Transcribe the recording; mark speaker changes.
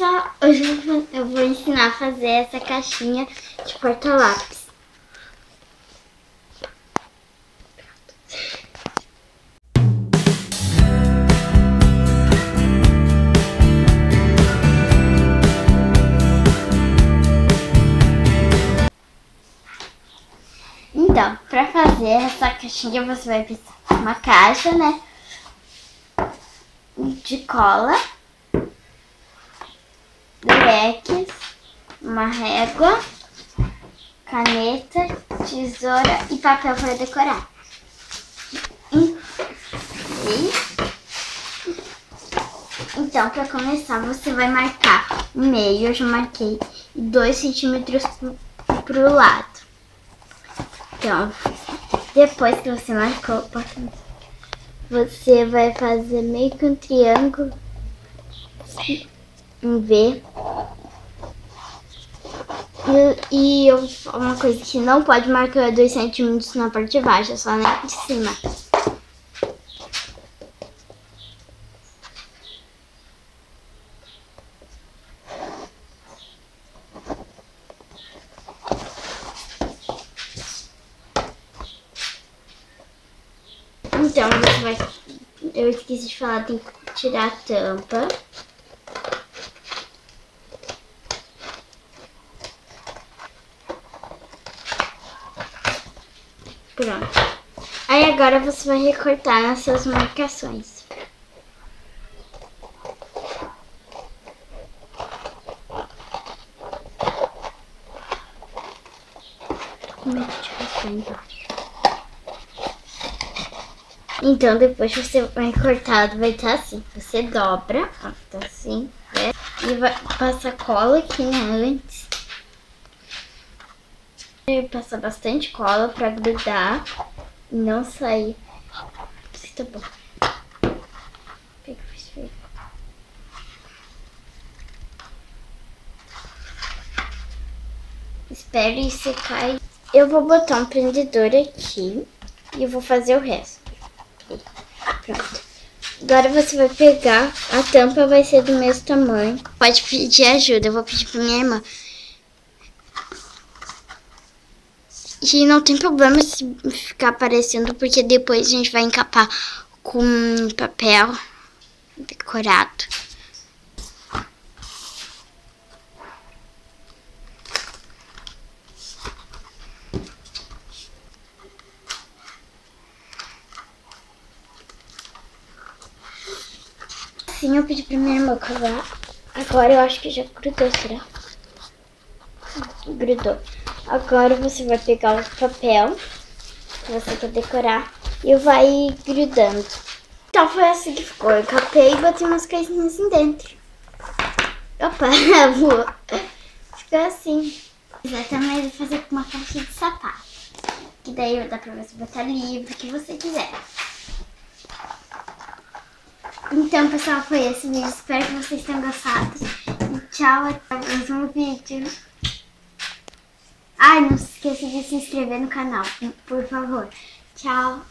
Speaker 1: pessoal, hoje eu vou ensinar a fazer essa caixinha de porta-lápis. Então, para fazer essa caixinha você vai precisar de uma caixa, né, de cola, durex, uma régua, caneta, tesoura e papel para decorar. Então, para começar, você vai marcar o meio, eu já marquei 2 centímetros pro lado. Então, depois que você marcou, você vai fazer meio que um triângulo em V. E uma coisa que não pode marcar 2 centímetros na parte de baixo, só na de cima. Então, você vai... Eu esqueci de falar, tem que tirar a tampa. Pronto. Aí agora você vai recortar nas suas marcações. Como é que te raspar embaixo? Então, depois você vai cortar, vai estar assim. Você dobra, ó, tá assim, né? E vai passar cola aqui, né, antes. E passar bastante cola pra grudar e não sair. Isso tá bom. Pega o espelho. Espere secar. Eu vou botar um prendedor aqui e eu vou fazer o resto. Pronto. Agora você vai pegar, a tampa vai ser do mesmo tamanho. Pode pedir ajuda, eu vou pedir pra minha irmã. E não tem problema se ficar aparecendo, porque depois a gente vai encapar com papel decorado. Assim eu pedi pra minha irmã colar. Agora eu acho que já grudou, será? Grudou. Agora você vai pegar o papel que você quer decorar e vai grudando. Então foi assim que ficou. Eu capei e botei umas coisinhas assim dentro. Opa, voou. Ficou assim. Exatamente, vou fazer com uma caixa de sapato. Que daí dá pra você botar livro, o que você quiser. Então, pessoal, foi esse vídeo. Espero que vocês tenham gostado. E tchau, até o próximo vídeo. Ai, não se esqueça de se inscrever no canal, por favor. Tchau.